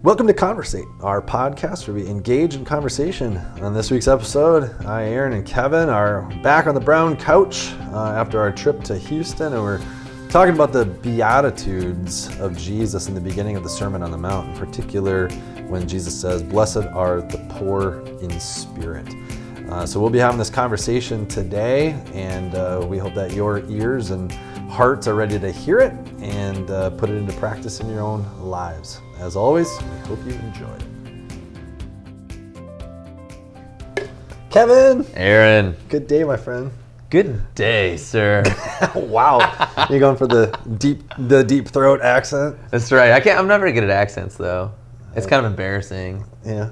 Welcome to Conversate, our podcast where we engage in conversation. On this week's episode, I, Aaron, and Kevin are back on the brown couch after our trip to Houston, and we're talking about the Beatitudes of Jesus in the beginning of the Sermon on the Mount, in particular when Jesus says, "Blessed are the poor in spirit." So we'll be having this conversation today, and we hope that your ears and hearts are ready to hear it and put it into practice in your own lives. As always, we hope you enjoy it. Kevin! Aaron. Good day, my friend. Good day, sir. Wow. You're going for the deep throat accent? That's right. I'm not very good at accents, though. It's kind of embarrassing. Yeah.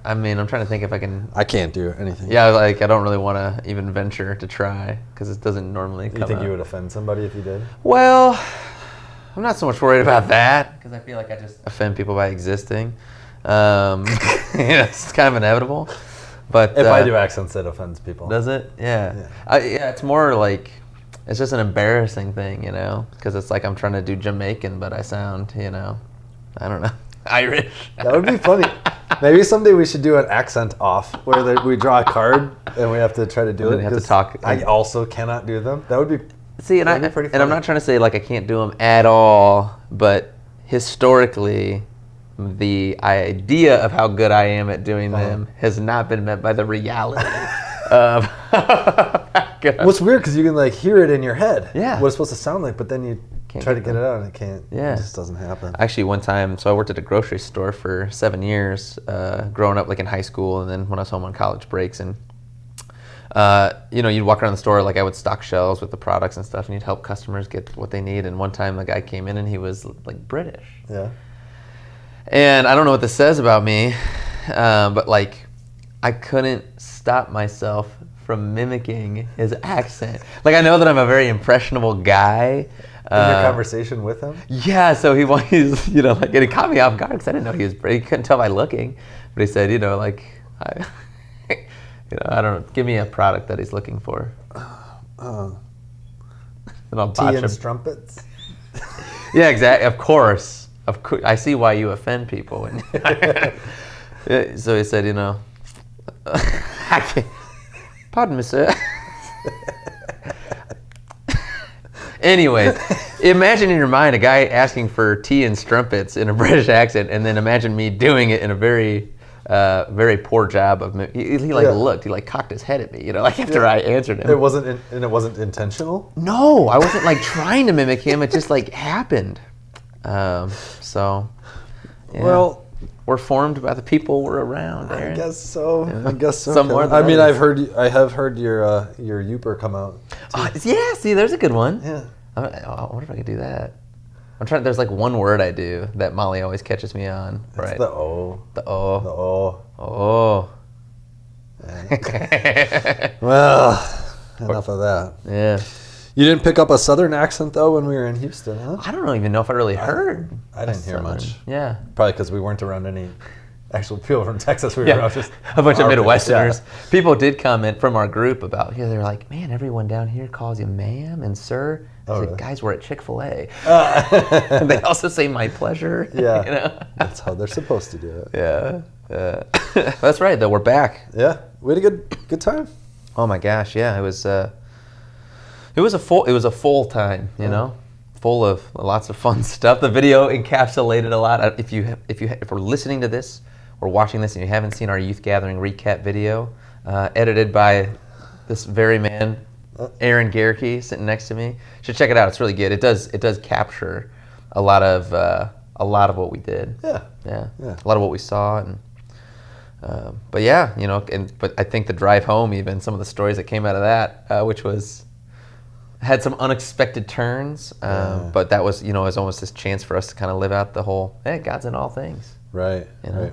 I mean, I'm trying to think if I can... I can't do anything. Yeah, I don't really want to even venture to try, because it doesn't normally come You think out. you would offend somebody if you did? Well, I'm not so much worried about that, because I feel like I just offend people by existing. It's kind of inevitable. But If I do accents, it offends people. Does it? Yeah. It's more like, it's just an embarrassing thing, because it's like I'm trying to do Jamaican, but I sound, I don't know, Irish. That would be funny. Maybe someday we should do an accent off, where we draw a card and we have to try to do it. You have to talk. I also cannot do them. That would be. See, and I'm not trying to say like I can't do them at all, but historically, the idea of how good I am at doing them has not been met by the reality of. Well, it's weird because you can hear it in your head. Yeah. What it's supposed to sound like, but then you try to get it out and it can't. Yeah. It just doesn't happen. Actually, one time, so I worked at a grocery store for 7 years, growing up in high school, and then when I was home on college breaks, and you'd walk around the store, I would stock shelves with the products and stuff, and you'd help customers get what they need. And one time, a guy came in and he was British. Yeah. And I don't know what this says about me, but I couldn't stop myself from mimicking his accent. I know that I'm a very impressionable guy. In your conversation with him? Yeah, so he's, and it caught me off guard because I didn't know he was British. He couldn't tell by looking, but he said, I don't know, give me a product that he's looking for. And I'll botch Tea him. and strumpets? Yeah, exactly. Of course. I see why you offend people. So he said, I can't. Pardon me, sir. Anyways, imagine in your mind a guy asking for tea and strumpets in a British accent, and then imagine me doing it in a very, very poor job of. He looked, he cocked his head at me, after I answered him. It wasn't intentional? No, I wasn't trying to mimic him. It just happened. So, yeah. Well, we're formed by the people we're around, Aaron. I guess so. Yeah. I guess so. Some more than I mean, others. I have heard your Youper come out. Yeah, see, there's a good one. Yeah. I wonder if I could do that. I'm trying. There's one word I do that Molly always catches me on. It's right. the O. The O. The O. Oh. Yeah. Well, enough of that. Yeah. You didn't pick up a Southern accent though when we were in Houston, huh? I don't even know if I really heard. I didn't hear much. Yeah. Probably because we weren't around any actual people from Texas. We were Yeah, around just a bunch of our Midwesterners. people. People did comment from our group about, they're like, man, everyone down here calls you ma'am and sir. I was really? guys, we're at Chick-fil-A. And they also say my pleasure. Yeah. That's how they're supposed to do it. Yeah. That's right, though. We're back. Yeah. We had a good time. Oh my gosh, yeah. It was a full time, full of lots of fun stuff. The video encapsulated a lot. If we're listening to this or watching this and you haven't seen our youth gathering recap video, edited by this very man, Aaron Garricky, sitting next to me, you should check it out. It's really good. It does capture a lot of what we did. Yeah. A lot of what we saw, and but yeah, but I think the drive home, even some of the stories that came out of that, which had some unexpected turns, but that was, was almost this chance for us to kind of live out the whole, hey, God's in all things. Right. Right.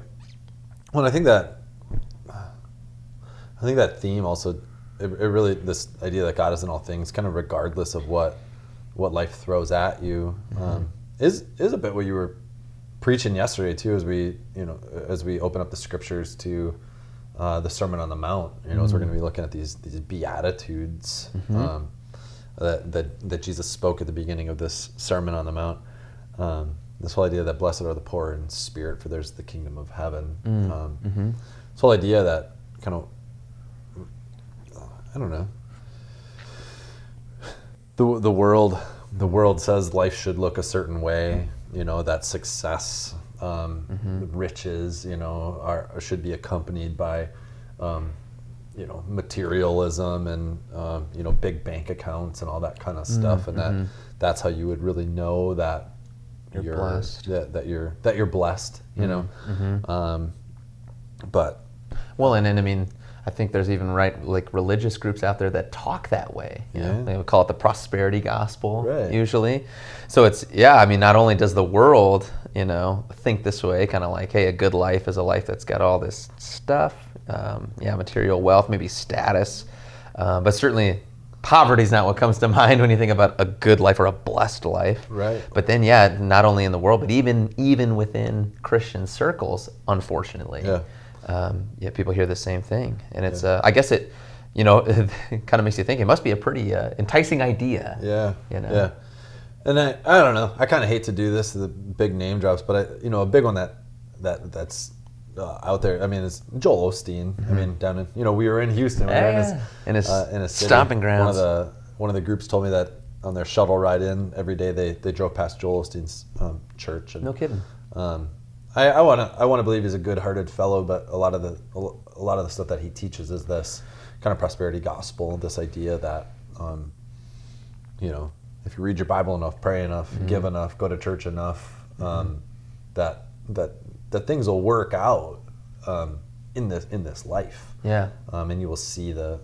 Well, I think that theme also, it really, this idea that God is in all things, kind of regardless of what life throws at you, is a bit what you were preaching yesterday too, as we open up the scriptures to the Sermon on the Mount. As we're going to be looking at these Beatitudes. that Jesus spoke at the beginning of this Sermon on the Mount. this whole idea that blessed are the poor in spirit, for there's the kingdom of heaven. This whole idea that kind of, I don't know, the world says life should look a certain way, that success, riches, should be accompanied by, materialism and, big bank accounts and all that kind of stuff. And that's how you would really know that you're blessed, that you're blessed, but. Well, and I mean, I think there's even religious groups out there that talk that way. They would call it the prosperity gospel, usually. So it's, I mean, not only does the world, think this way, kind of like, hey, a good life is a life that's got all this stuff, material wealth, maybe status, but certainly poverty is not what comes to mind when you think about a good life or a blessed life. Right. But then, not only in the world, but even within Christian circles, unfortunately. People hear the same thing, and it's I guess it it kind of makes you think it must be a pretty enticing idea. And I don't know, I kind of hate to do this, the big name drops, but a big one that's out there, I mean, it's Joel Osteen. I mean, down in, we were in Houston, we were in his city. Stomping grounds. One of the groups told me that on their shuttle ride in every day they drove past Joel Osteen's church. And, no kidding. I want to believe he's a good-hearted fellow, but a lot of the stuff that he teaches is this kind of prosperity gospel, this idea that if you read your Bible enough, pray enough, give enough, go to church enough, that things will work out in this life. And you will see the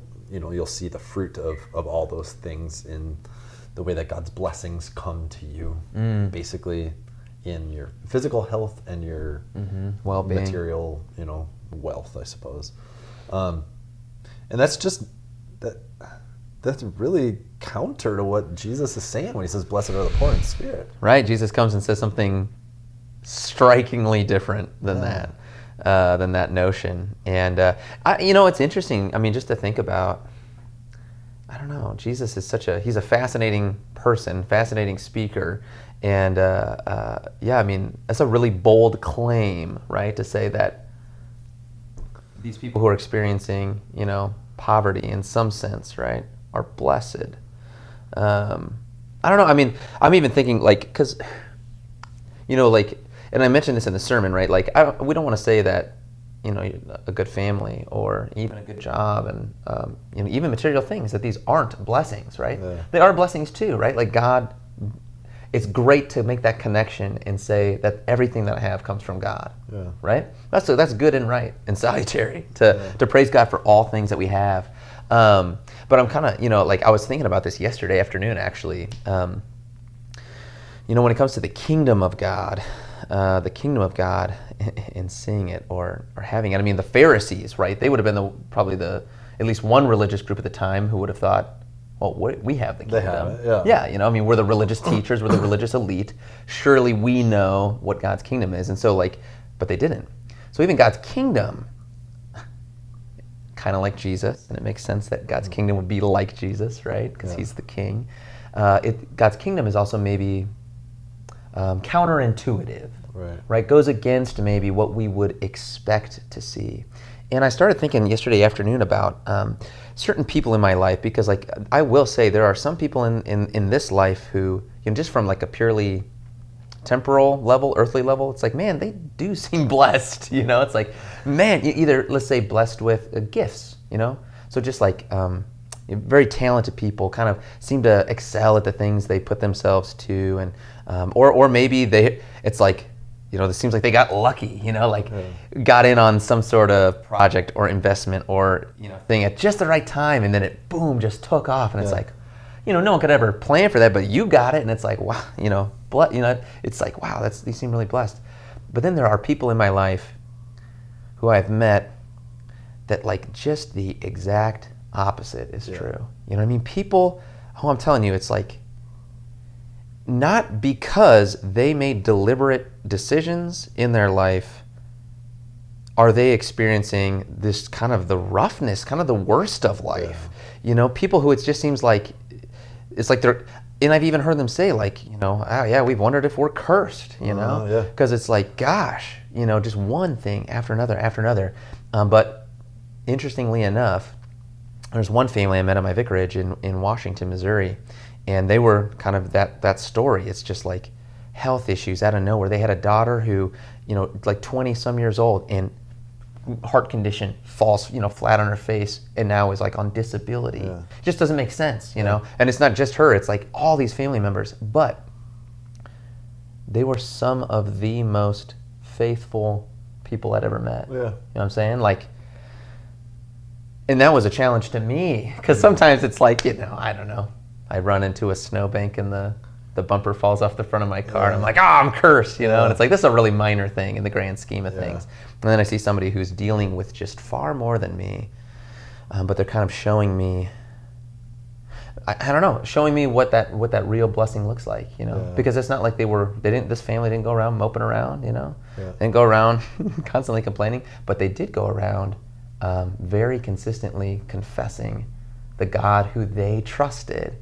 fruit of all those things in the way that God's blessings come to you, basically, in your physical health and your well-being, material, wealth, I suppose. And that's just that's really counter to what Jesus is saying when he says, "Blessed are the poor in spirit." Right. Jesus comes and says something strikingly different than that notion. And it's interesting. I mean, just to think about. I don't know. Jesus is he's a fascinating person, fascinating speaker. And I mean, that's a really bold claim, right? To say that these people who are experiencing, poverty in some sense, right, are blessed. I don't know. I mean, I'm even thinking because, and I mentioned this in the sermon, right? We don't want to say that, a good family or even a good job and, even material things, that these aren't blessings, right? They are blessings too, right? God, it's great to make that connection and say that everything that I have comes from God, right? That's good and right and salutary to praise God for all things that we have. But I'm kind of, I was thinking about this yesterday afternoon, actually. When it comes to the kingdom of God and seeing it or having it. I mean, the Pharisees, right? They would have been probably at least one religious group at the time who would have thought, well, we have the kingdom. They have it, I mean, we're the religious teachers, we're the religious elite. Surely we know what God's kingdom is. And so but they didn't. So even God's kingdom, kind of like Jesus, and it makes sense that God's kingdom would be like Jesus, right? Because he's the king. God's kingdom is also maybe counterintuitive, right? Goes against maybe what we would expect to see. And I started thinking yesterday afternoon about certain people in my life, because I will say there are some people in this life who, just from a purely temporal level, earthly level, it's man, they do seem blessed, it's man, either, let's say, blessed with gifts, so just very talented people kind of seem to excel at the things they put themselves to, and or maybe it's it seems like they got lucky, got in on some sort of project or investment or, thing at just the right time, and then it, boom, just took off, and it's no one could ever plan for that, but you got it, and it's wow, it's wow, you seem really blessed. But then there are people in my life who I've met that just the exact opposite is true. You know what I mean? People, I'm telling you, it's not because they made deliberate decisions in their life are they experiencing this kind of the roughness, kind of the worst of life. People who it just seems it's they're, and I've even heard them say, like, oh yeah, we've wondered if we're cursed, Yeah. because it's like, gosh, just one thing after another after another. But interestingly enough, there's one family I met at my vicarage in Washington, Missouri, and they were kind of that story. It's just like health issues out of nowhere. They had a daughter who, like 20 some years old, and heart condition, falls flat on her face, and now is like on disability. Yeah. It just doesn't make sense, and it's not just her, it's like all these family members, but they were some of the most faithful people I'd ever met. Yeah. You know what I'm saying? Like, and that was a challenge to me, because sometimes it's like, I don't know, I run into a snowbank and the bumper falls off the front of my car, and I'm like, I'm cursed, and it's like, this is a really minor thing in the grand scheme of things. And then I see somebody who's dealing with just far more than me, but they're kind of showing me, I don't know, showing me what that real blessing looks like, because it's not like this family didn't go around moping around, They didn't go around constantly complaining, but they did go around very consistently confessing the God who they trusted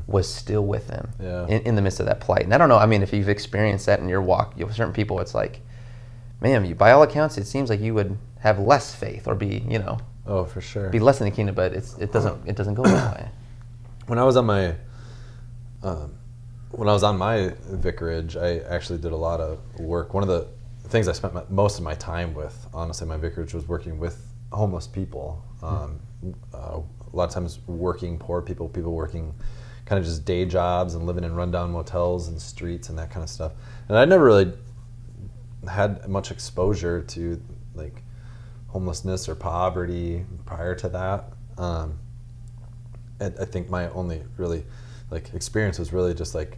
was still with them in the midst of that plight. And I don't know, I mean, if you've experienced that in your walk, with certain people, it's like, man, by all accounts, it seems like you would have less faith or be, Oh, for sure. be less in the kingdom, but it doesn't go that way. When I was on my vicarage, I actually did a lot of work. One of the things I spent most of my time with, honestly, my vicarage, was working with homeless people. A lot of times working poor people working kind of just day jobs and living in rundown motels and streets and that kind of stuff. And I never really had much exposure to like homelessness or poverty prior to that. I think my only really like experience was really just like,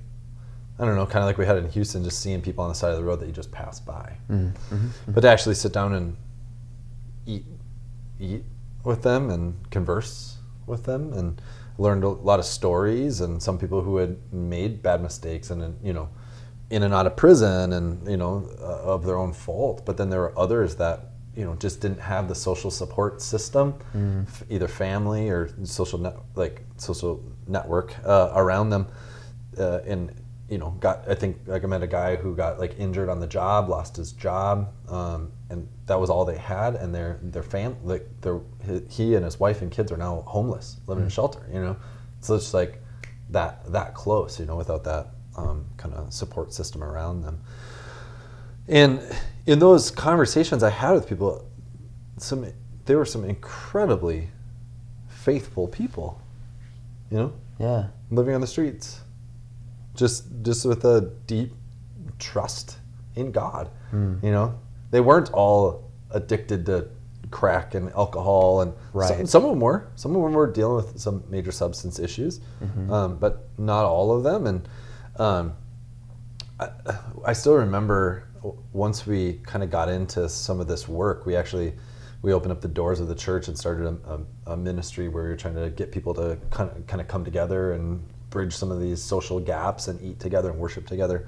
I don't know, kind of like we had in Houston, just seeing people on the side of the road that you just pass by. But to actually sit down and eat with them and converse with them, and learned a lot of stories, and some people who had made bad mistakes and in and out of prison, and of their own fault. But then there were others that just didn't have the social support system, either family or social network around them, and I met a guy who got like injured on the job, lost his job, and that was all they had, and their family, he and his wife and kids are now homeless, living in shelter, so it's like that close, without that kind of support system around them. And in those conversations I had with people, there were some incredibly faithful people, living on the streets, just with a deep trust in God. They weren't all addicted to crack and alcohol, and some of them were. Some of them were dealing with some major substance issues, but not all of them. And I still remember once we kind of got into some of this work, we opened up the doors of the church and started a ministry where we were trying to get people to kind of come together and bridge some of these social gaps and eat together and worship together.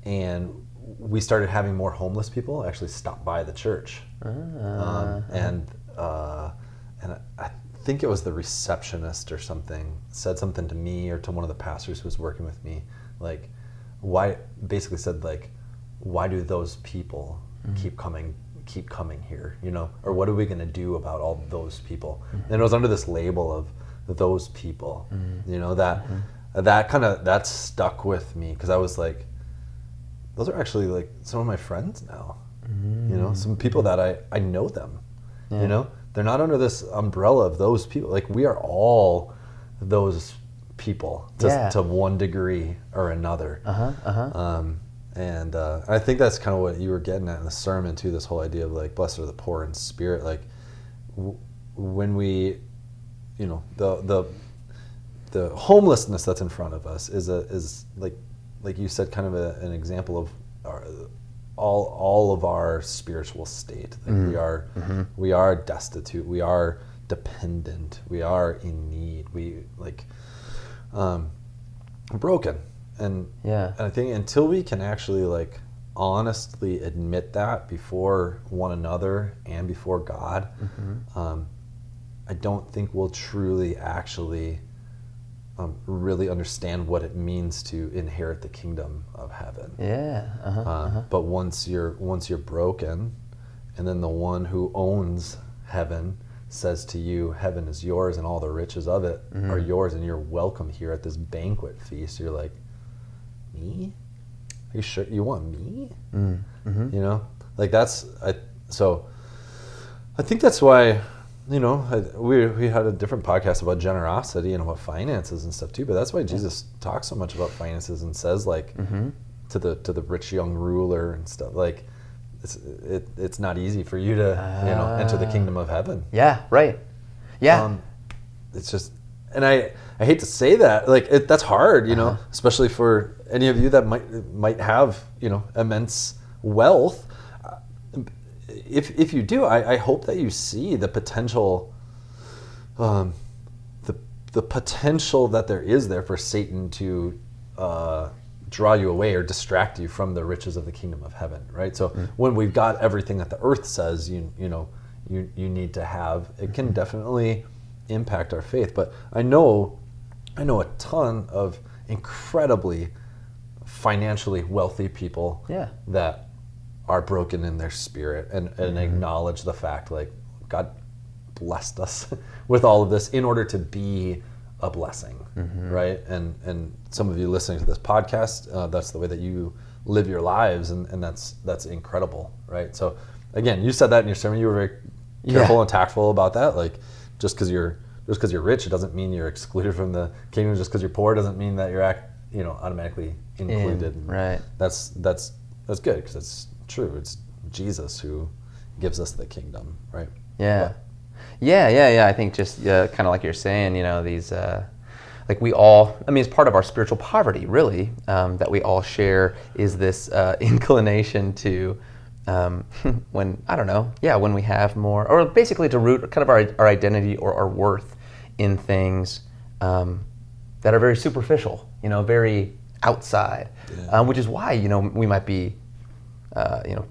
And we started having more homeless people actually stop by the church. And I think it was the receptionist or something said something to me or to one of the pastors who was working with me, like, why do those people keep coming here, or what are we going to do about all those people? And it was under this label of those people, that stuck with me, because I was like, those are actually like some of my friends now, some people that I know them, they're not under this umbrella of those people. Like, we are all those people to one degree or another. And I think that's kind of what you were getting at in the sermon too, this whole idea of like, blessed are the poor in spirit. Like, when we, the homelessness that's in front of us is like you said, kind of an example of all of our spiritual state. Like, we are destitute, we are dependent, we are in need, we broken. And I think until we can actually like honestly admit that before one another and before God, I don't think we'll truly actually really understand what it means to inherit the kingdom of heaven. Yeah. But once you're broken, and then the one who owns heaven says to you, heaven is yours and all the riches of it are yours, and you're welcome here at this banquet feast. You're like, me? Are you sure you want me? You know, like so I think that's why, you know, we had a different podcast about generosity and about finances and stuff too, but that's why Jesus talks so much about finances and says, like, to the rich young ruler and stuff, like, it's not easy for you to, you know, enter the kingdom of heaven. Yeah, right. Yeah. It's just, and I hate to say that, like, that's hard, you know, especially for any of you that might have, you know, immense wealth. If you do, I hope that you see the potential, the potential that there is there for Satan to draw you away or distract you from the riches of the kingdom of heaven, right? So when we've got everything that the earth says you need to have, it can definitely impact our faith. But I know a ton of incredibly financially wealthy people that are broken in their spirit and acknowledge the fact, like, God blessed us with all of this in order to be a blessing, right? And some of you listening to this podcast, that's the way that you live your lives, and that's incredible, right? So again, you said that in your sermon. You were very careful and tactful about that. Like, just because you're rich, it doesn't mean you're excluded from the kingdom. Just because you're poor doesn't mean that you're automatically included. Right. That's good, because it's true. It's Jesus who gives us the kingdom, right? Yeah. Yeah. I think just kind of like you're saying, you know, these, like we all, I mean, it's part of our spiritual poverty, really, that we all share, is this inclination to, when we have more, or basically to root kind of our identity or our worth in things that are very superficial, you know, very outside, which is why, you know, we might be,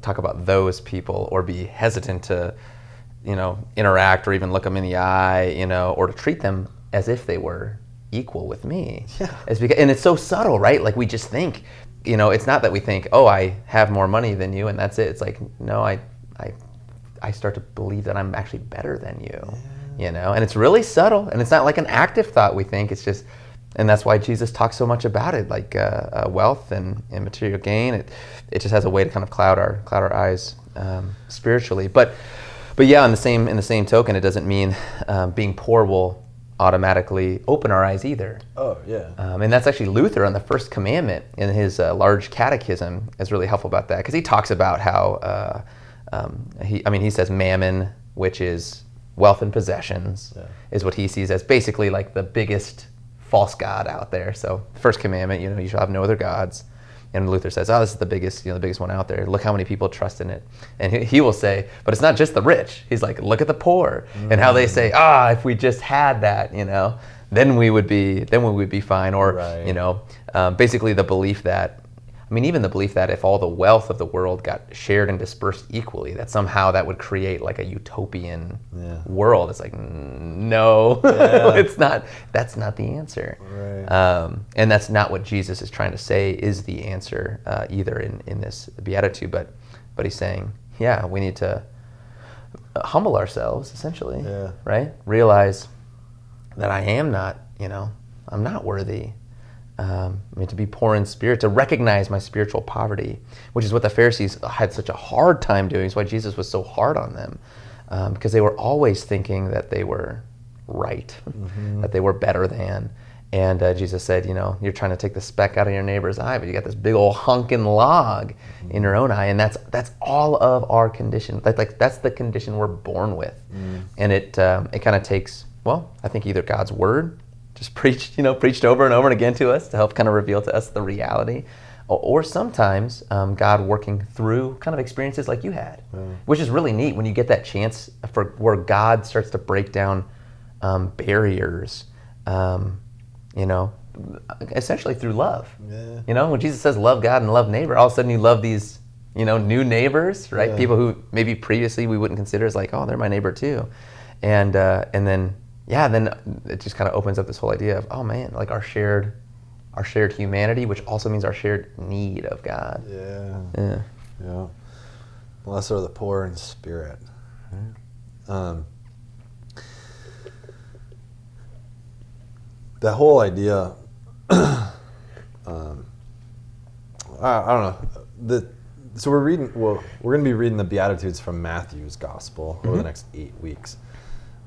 talk about those people or be hesitant to, you know, interact or even look them in the eye, you know, or to treat them as if they were equal with me. Yeah. And it's so subtle, right? Like, we just think, you know, it's not that we think, oh, I have more money than you and that's it. It's like, no, I start to believe that I'm actually better than you, you know, and it's really subtle, and it's not like an active thought we think. It's just, and that's why Jesus talks so much about it, like wealth and material gain. It just has a way to kind of cloud our eyes spiritually. But yeah, in the same token, it doesn't mean being poor will automatically open our eyes either. Oh yeah. And that's actually Luther on the First Commandment in his large catechism is really helpful about that, because he talks about how he says mammon, which is wealth and possessions, is what he sees as basically like the biggest false god out there. So First Commandment, you know, you shall have no other gods. And Luther says, oh, this is the biggest one out there. Look how many people trust in it. And he will say, but it's not just the rich. He's like, look at the poor, and how they say, if we just had that, you know, then we would be fine. Or, you know, basically the belief that, even the belief that if all the wealth of the world got shared and dispersed equally, that somehow that would create like a utopian world. It's like, no, it's not. That's not the answer. Right. And that's not what Jesus is trying to say is the answer either in this beatitude. But he's saying, we need to humble ourselves, essentially, right? Realize that I am not, you know, I'm not worthy. To be poor in spirit, to recognize my spiritual poverty, which is what the Pharisees had such a hard time doing. It's why Jesus was so hard on them, because they were always thinking that they were right, that they were better than. And Jesus said, you know, you're trying to take the speck out of your neighbor's eye, but you got this big old hunking log in your own eye, and that's all of our condition. That's the condition we're born with, and it kind of takes, I think either God's word, just preached over and over and again to us to help kind of reveal to us the reality, or sometimes God working through kind of experiences like you had, which is really neat when you get that chance for where God starts to break down barriers, you know, essentially through love. You know, when Jesus says love God and love neighbor, all of a sudden you love these, you know, new neighbors, right? People who maybe previously we wouldn't consider as like, oh, they're my neighbor too, and then then it just kind of opens up this whole idea of, oh man, like our shared humanity, which also means our shared need of God. Yeah. Blessed are the poor in spirit. That whole idea, I don't know. So we're going to be reading the Beatitudes from Matthew's Gospel over the next 8 weeks.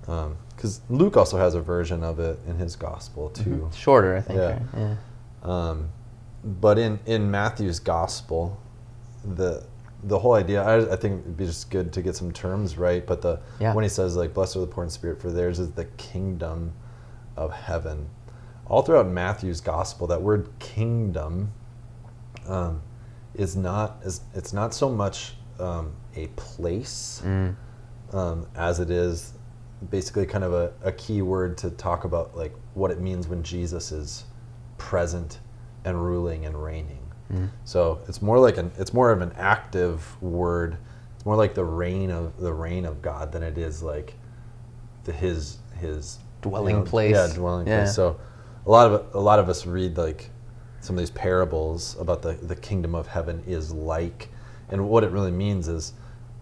Because Luke also has a version of it in his Gospel too. Shorter, I think. Yeah. Right? Yeah. But in Matthew's Gospel, the whole idea, I think it'd be just good to get some terms right. But when he says like, "Blessed are the poor in spirit, for theirs is the kingdom of heaven." All throughout Matthew's Gospel, that word "kingdom" it's not so much a place as it is basically kind of a key word to talk about like what it means when Jesus is present and ruling and reigning. So it's more of an active word. It's more like the reign of God than it is like his dwelling place. Yeah, dwelling place. So a lot of us read like some of these parables about the kingdom of heaven is like, and what it really means is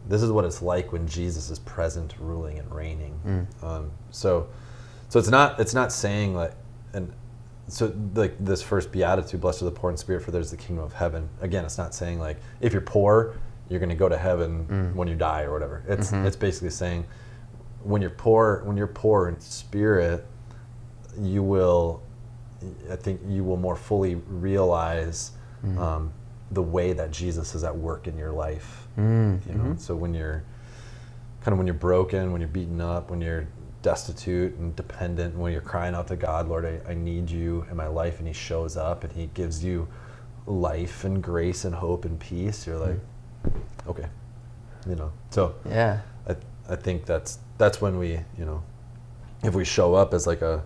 this is what it's like when Jesus is present, ruling and reigning. So it's not saying like, and so like this first beatitude, blessed are the poor in spirit, for there's the kingdom of heaven. Again, it's not saying like if you're poor, you're going to go to heaven when you die or whatever. It's basically saying when you're poor in spirit, I think you will more fully realize the way that Jesus is at work in your life. So when you're broken, when you're beaten up, when you're destitute and dependent, when you're crying out to God, Lord, I need you in my life, and he shows up and he gives you life and grace and hope and peace, you're like, okay. So I think that's when we, if we show up as like an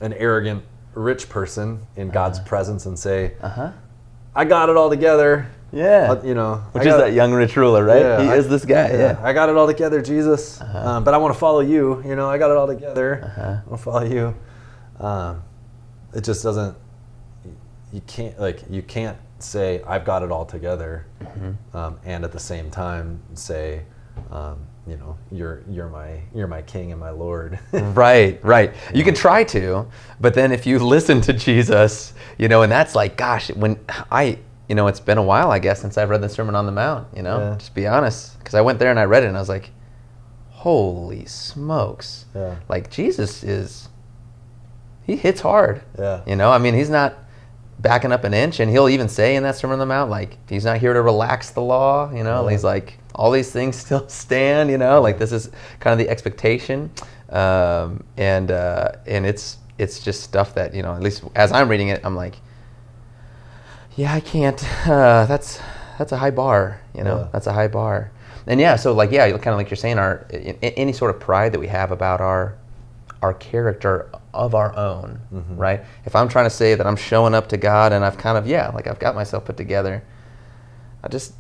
arrogant rich person in God's presence and say, I got it all together. Yeah. Which is that young rich ruler, right? Yeah, he is this guy. Yeah. I got it all together, Jesus. But I want to follow you. I got it all together. I want to follow you. It just doesn't. You can't say I've got it all together, and at the same time say, you're my king and my Lord. Right. You can try to, but then if you listen to Jesus, and that's like, gosh, when it's been a while, I guess, since I've read the Sermon on the Mount, just be honest, because I went there and I read it and I was like, holy smokes. Yeah. Like Jesus he hits hard. Yeah. He's not backing up an inch, and he'll even say in that Sermon on the Mount, like, he's not here to relax the law, He's like, all these things still stand, like this is kind of the expectation. And it's just stuff that, at least as I'm reading it, I'm like, yeah, I can't, that's a high bar, that's a high bar. And so like, kind of like you're saying, any sort of pride that we have about our character of our own, right? If I'm trying to say that I'm showing up to God and I've kind of, I've got myself put together, I just,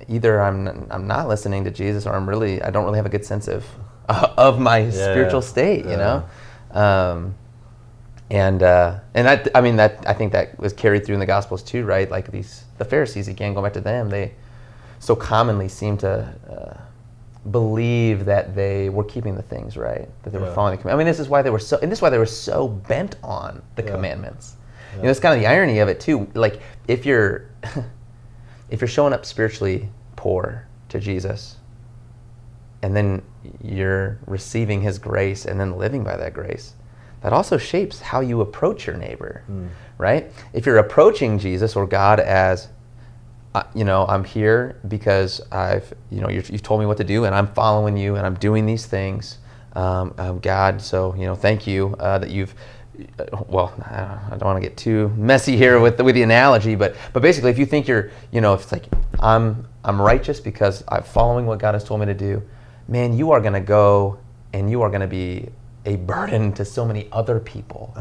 either I'm not listening to Jesus, or I don't really have a good sense of my spiritual state, And I think that was carried through in the Gospels too, right? Like the Pharisees, again, going back to them, they so commonly seem to believe that they were keeping the things right, that they were following the commandments. This is why they were so bent on the commandments. It's kind of the irony of it too. Like if you're showing up spiritually poor to Jesus, and then you're receiving his grace and then living by that grace, that also shapes how you approach your neighbor, right? If you're approaching Jesus or God as, I'm here because you've told me what to do, and I'm following you, and I'm doing these things, God. So thank you that you've. Well, I don't want to get too messy here with the analogy, but basically, if you think you're, if it's like I'm righteous because I'm following what God has told me to do, man, you are going to go and you are going to be a burden to so many other people.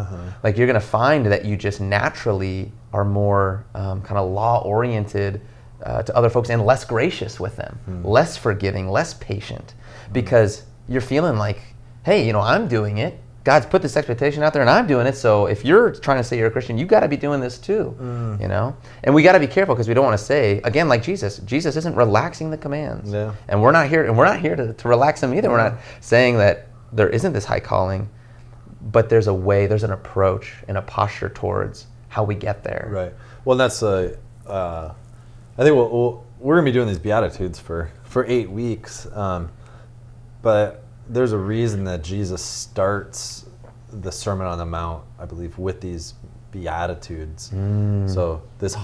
Like you're going to find that you just naturally are more kind of law-oriented to other folks and less gracious with them, less forgiving, less patient, because you're feeling like, hey, I'm doing it. God's put this expectation out there and I'm doing it. So if you're trying to say you're a Christian, you got to be doing this too, And we got to be careful because we don't want to say, again, like Jesus isn't relaxing the commands. Yeah. And we're not here to relax them either. We're not saying that there isn't this high calling, but there's a way, there's an approach and a posture towards how we get there. Right. Well, that's I think we're going to be doing these Beatitudes for 8 weeks. But there's a reason that Jesus starts the Sermon on the Mount, I believe, with these Beatitudes. So this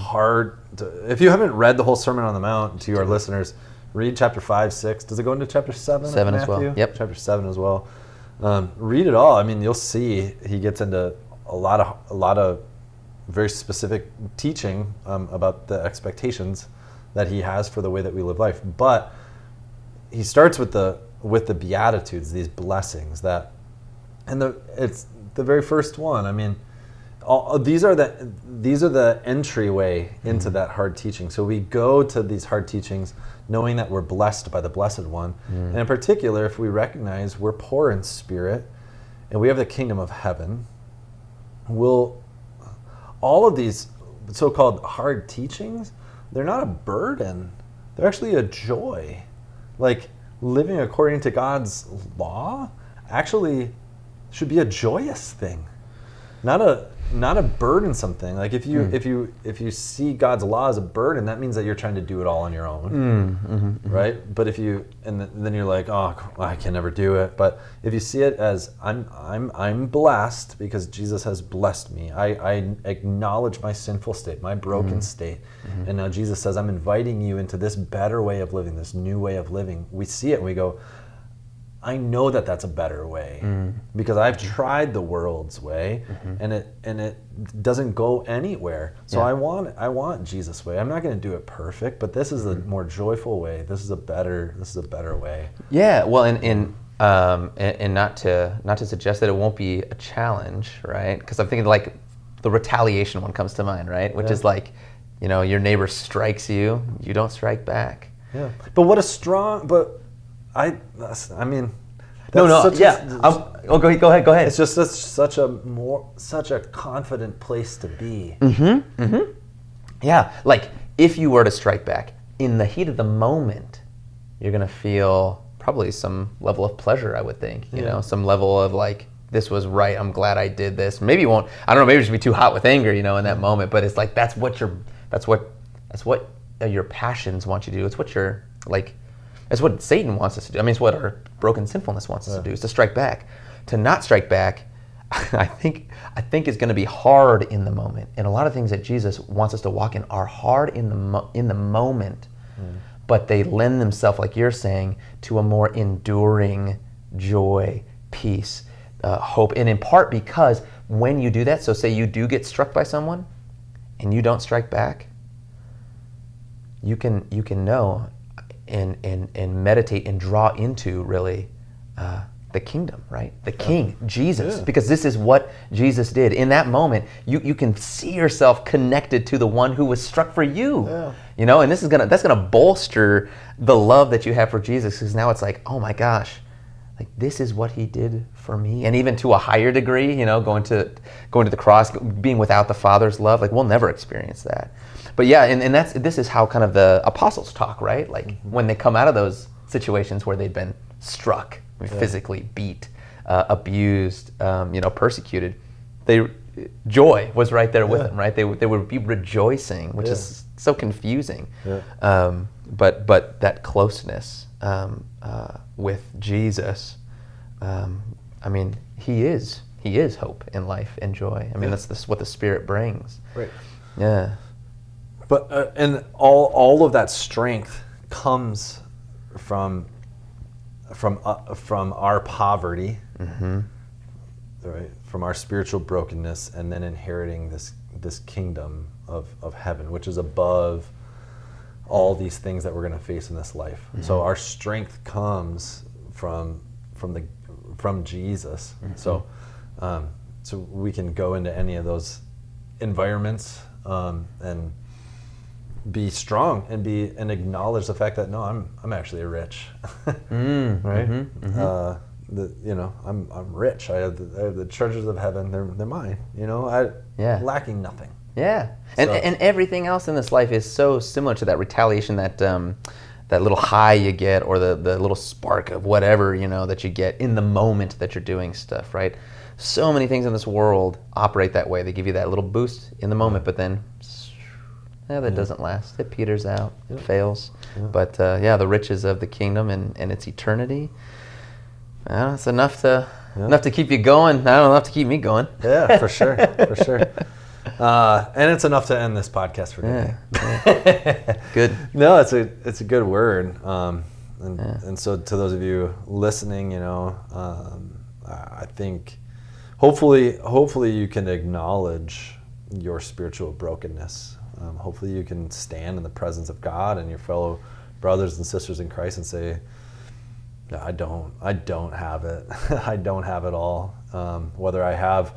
if you haven't read the whole Sermon on the Mount, to our listeners, read chapter 5, 6. Does it go into chapter 7? 7 of as well. Matthew? Yep. Chapter 7 as well. Read it all. I mean, you'll see he gets into a lot of very specific teaching about the expectations that he has for the way that we live life. But he starts with the Beatitudes, these blessings it's the very first one. I mean, these are the entryway into that hard teaching. So we go to these hard teachings knowing that we're blessed by the Blessed One. And in particular, if we recognize we're poor in spirit and we have the kingdom of heaven, all of these so-called hard teachings, they're not a burden. They're actually a joy. Like, living according to God's law actually should be a joyous thing, not a burdensome thing. Like if you see God's law as a burden, that means that you're trying to do it all on your own, right? But then you're like, oh, I can never do it. But if you see it as I'm blessed because Jesus has blessed me. I acknowledge my sinful state, my broken state, and now Jesus says, I'm inviting you into this better way of living, this new way of living. We see it and we go, I know that that's a better way because I've tried the world's way and it doesn't go anywhere. So I want Jesus' way. I'm not going to do it perfect, but this is a more joyful way. This is a better way. Yeah. Well, and not to suggest that it won't be a challenge, right? Because I'm thinking like the retaliation one comes to mind, right? Which is like, your neighbor strikes you, you don't strike back. Yeah. But what a strong, I mean, go ahead. It's just such a confident place to be. Yeah, like if you were to strike back in the heat of the moment, you're gonna feel probably some level of pleasure. I would think, some level of like, this was right. I'm glad I did this. Maybe you won't. I don't know. Maybe it's gonna be too hot with anger, in that moment. But it's like that's what your passions want you to do. It's what you're like. It's what Satan wants us to do. I mean, it's what our broken sinfulness wants us to do, is to strike back. To not strike back, I think is going to be hard in the moment. And a lot of things that Jesus wants us to walk in are hard in the moment, but they lend themselves, like you're saying, to a more enduring joy, peace, hope. And in part because when you do that, so say you do get struck by someone and you don't strike back, you can know and meditate and draw into really the kingdom, right? The King, Jesus, because this is what Jesus did. In that moment, you can see yourself connected to the one who was struck for you, and that's gonna bolster the love that you have for Jesus, because now it's like, oh my gosh, like this is what he did for me, and even to a higher degree, going to the cross, being without the Father's love, like we'll never experience that. But yeah, and this is how kind of the apostles talk, right? Like when they come out of those situations where they've been struck, physically beat, abused, persecuted, joy was right there with them, right? They would be rejoicing, which is so confusing. But that closeness with Jesus, I mean, he is hope and life and joy. I mean, that's what the Spirit brings. Right. Yeah. But and all of that strength comes from our poverty, right? From our spiritual brokenness, and then inheriting this kingdom of heaven, which is above all these things that we're going to face in this life. So our strength comes from Jesus. So we can go into any of those environments and be strong and acknowledge the fact that no, I'm actually rich, right? I'm rich. I have the treasures of heaven. They're mine. Lacking nothing. Yeah, and everything else in this life is so similar to that retaliation, that that little high you get, or the little spark of whatever that you get in the moment that you're doing stuff, right? So many things in this world operate that way. They give you that little boost in the moment, but then that doesn't last. It peters out. It fails. Yeah. But the riches of the kingdom and its eternity, it's enough to keep you going. I don't know, enough to keep me going. Yeah, for sure, for sure. And it's enough to end this podcast for today. Yeah. Good. No, it's a good word. And so to those of you listening, I think hopefully you can acknowledge your spiritual brokenness. Hopefully you can stand in the presence of God and your fellow brothers and sisters in Christ and say, I don't have it. I don't have it all. Whether I have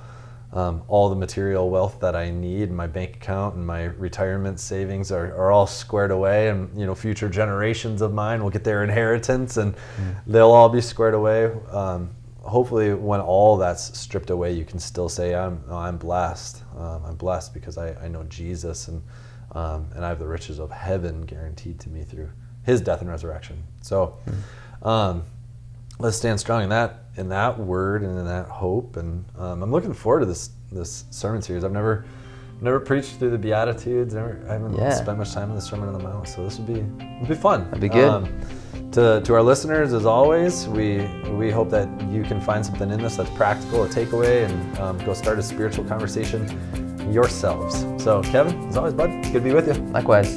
all the material wealth that I need in my bank account and my retirement savings are all squared away, and future generations of mine will get their inheritance and they'll all be squared away. Hopefully when all that's stripped away, you can still say, I'm blessed. I'm blessed because I know Jesus and I have the riches of heaven guaranteed to me through his death and resurrection. So let's stand strong in that word and in that hope. And I'm looking forward to this sermon series. I've never preached through the Beatitudes. I haven't spent much time in the Sermon on the Mount, so this would be fun. That'd be good. To our listeners, as always, we hope that you can find something in this that's practical, a takeaway, and go start a spiritual conversation yourselves. So, Kevin, as always, bud, it's good to be with you. Likewise.